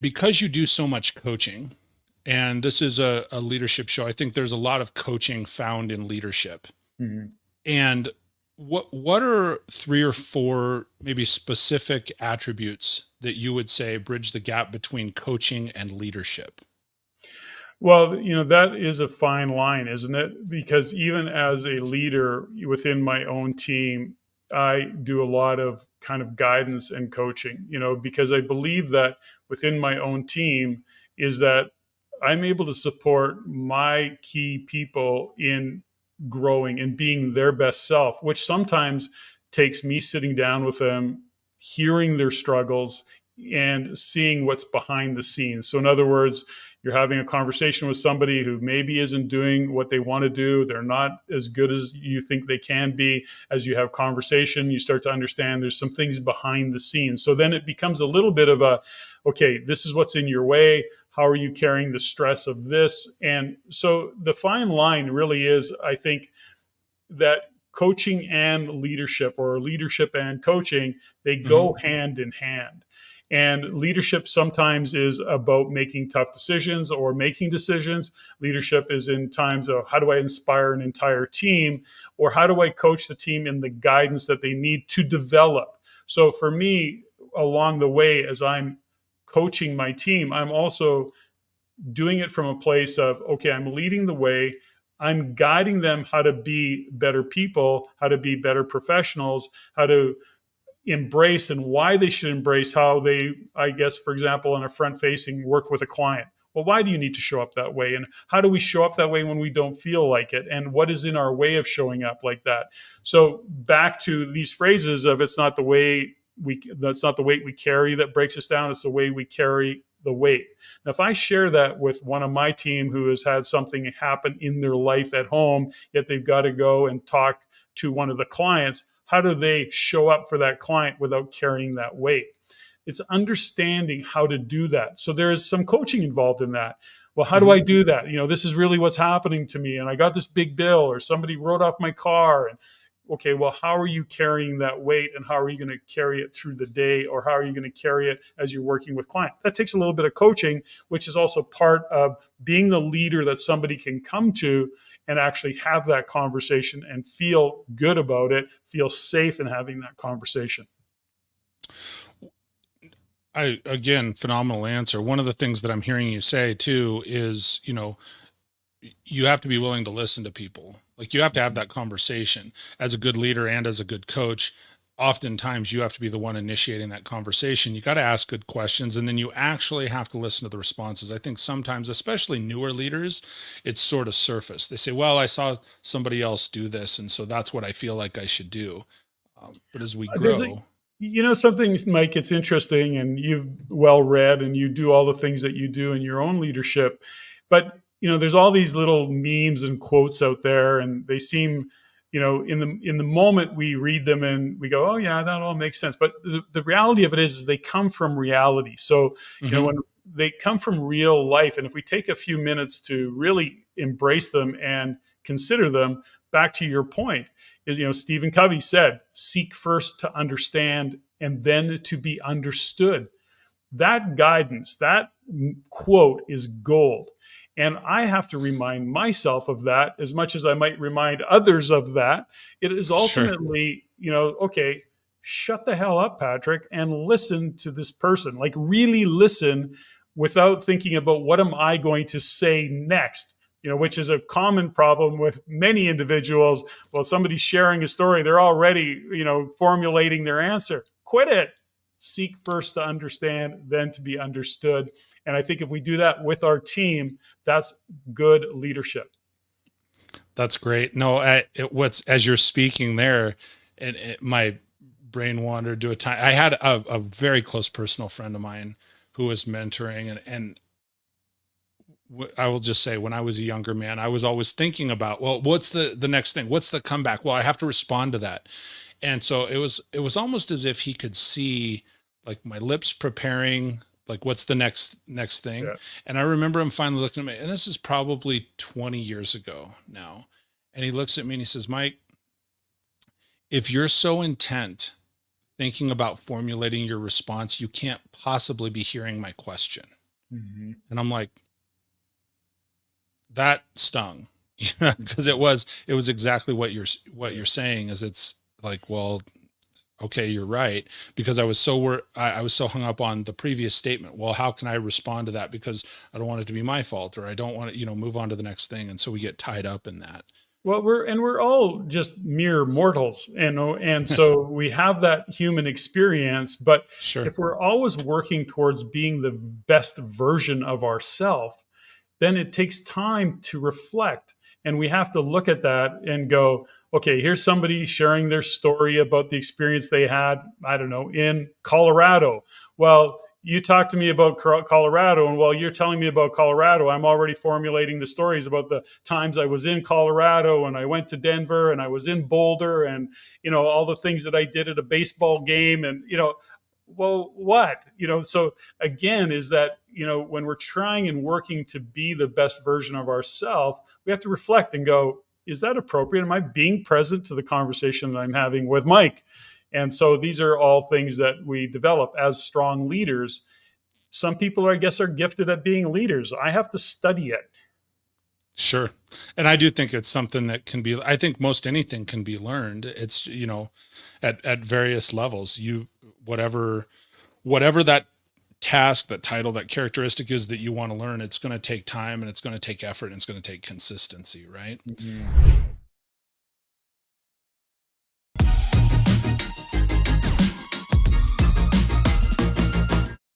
because you do so much coaching, and this is a leadership show, I think there's a lot of coaching found in leadership. Mhm. And what are three or four maybe specific attributes that you would say bridge the gap between coaching and leadership? Well, that is a fine line, isn't it? Because even as a leader within my own team, I do a lot of kind of guidance and coaching, because I believe that within my own team is that I'm able to support my key people in growing and being their best self, which sometimes takes me sitting down with them, hearing their struggles, and seeing what's behind the scenes. So, in other words, you're having a conversation with somebody who maybe isn't doing what they want to do. They're not as good as you think they can be. As you have conversation, you start to understand there's some things behind the scenes. So then it becomes a little bit of a, okay, this is what's in your way. How are you carrying the stress of this? And so the fine line really is, I think, that coaching and leadership, or leadership and coaching, they Hmm. go hand in hand. And leadership sometimes is about making tough decisions or making decisions. Leadership is in times of how do I inspire an entire team, or how do I coach the team in the guidance that they need to develop. So for me, along the way, as I'm coaching my team, I'm also doing it from a place of, okay, I'm leading the way. I'm guiding them how to be better people, how to be better professionals, how to embrace and why they should embrace how they, I guess, for example, in a front facing work with a client. Well, why do you need to show up that way? And how do we show up that way when we don't feel like it? And what is in our way of showing up like that? So back to these phrases of that's not the weight we carry that breaks us down. It's the way we carry the weight. Now, if I share that with one of my team who has had something happen in their life at home, yet they've got to go and talk to one of the clients, how do they show up for that client without carrying that weight? It's understanding how to do that. So there is some coaching involved in that. Well, how do Hmm. I do that? This is really what's happening to me, and I got this big bill, or somebody wrote off my car, and okay, well, how are you carrying that weight, and how are you going to carry it through the day, or how are you going to carry it as you're working with client? That takes a little bit of coaching, which is also part of being the leader that somebody can come to and actually have that conversation and feel good about it, feel safe in having that conversation. I again, phenomenal answer. One of the things that I'm hearing you say too is, you have to be willing to listen to people. Like you have to have that conversation as a good leader and as a good coach. Oftentimes you have to be the one initiating that conversation. You got to ask good questions and then you actually have to listen to the responses. I think sometimes, especially newer leaders, it's sort of surface. They say, well, I saw somebody else do this. And so that's what I feel like I should do. But as we There's a, grow, something, Mike, it's interesting, and you've well read and you do all the things that you do in your own leadership. But, there's all these little memes and quotes out there, and they seem, in the moment we read them and we go, oh yeah, that all makes sense. But the reality of it is they come from reality. So, mhm, when they come from real life, and if we take a few minutes to really embrace them and consider them, back to your point, is, Stephen Covey said, seek first to understand and then to be understood. That guidance, that quote is gold. And I have to remind myself of that as much as I might remind others of that. It is sure. ultimately, okay, shut the hell up, Patrick, and listen to this person. Like, really listen without thinking about what am I going to say next, which is a common problem with many individuals. Well, somebody's sharing a story, they're already, formulating their answer. Quit it. Seek first to understand, then to be understood. And I think if we do that with our team, that's good leadership. That's great. No, what's as you're speaking there, and my brain wandered to a time. I had a very close personal friend of mine who was mentoring, and I will just say, when I was a younger man, I was always thinking about, well, what's the next thing? What's the comeback? Well, I have to respond to that, and so it was almost as if he could see like my lips preparing. Like what's the next thing? Yeah. And I remember him finally looking at me, and this is probably 20 years ago now. And he looks at me and he says, Mike, if you're so intent thinking about formulating your response, you can't possibly be hearing my question. Mm-hmm. And I'm like, that stung, because it was exactly what you're saying is it's like, well, okay, you're right. Because I was so hung up on the previous statement. Well, how can I respond to that? Because I don't want it to be my fault, or I don't want to, move on to the next thing. And so we get tied up in that. Well, we're all just mere mortals, and so we have that human experience. But Sure. if we're always working towards being the best version of ourselves, then it takes time to reflect. And we have to look at that and go, okay, here's somebody sharing their story about the experience they had, I don't know, in Colorado. Well, you talk to me about Colorado, and while you're telling me about Colorado, I'm already formulating the stories about the times I was in Colorado and I went to Denver and I was in Boulder and, all the things that I did at a baseball game. And, well, what, so again, is that, when we're trying and working to be the best version of ourselves, we have to reflect and go, is that appropriate? Am I being present to the conversation that I'm having with Mike? And so these are all things that we develop as strong leaders. Some people, I guess, are gifted at being leaders. I have to study it. Sure. And I do think it's something that I think most anything can be learned. It's, at various levels, whatever that task, that title, that characteristic is that you want to learn, it's going to take time and it's going to take effort and it's going to take consistency, right? Mm-hmm.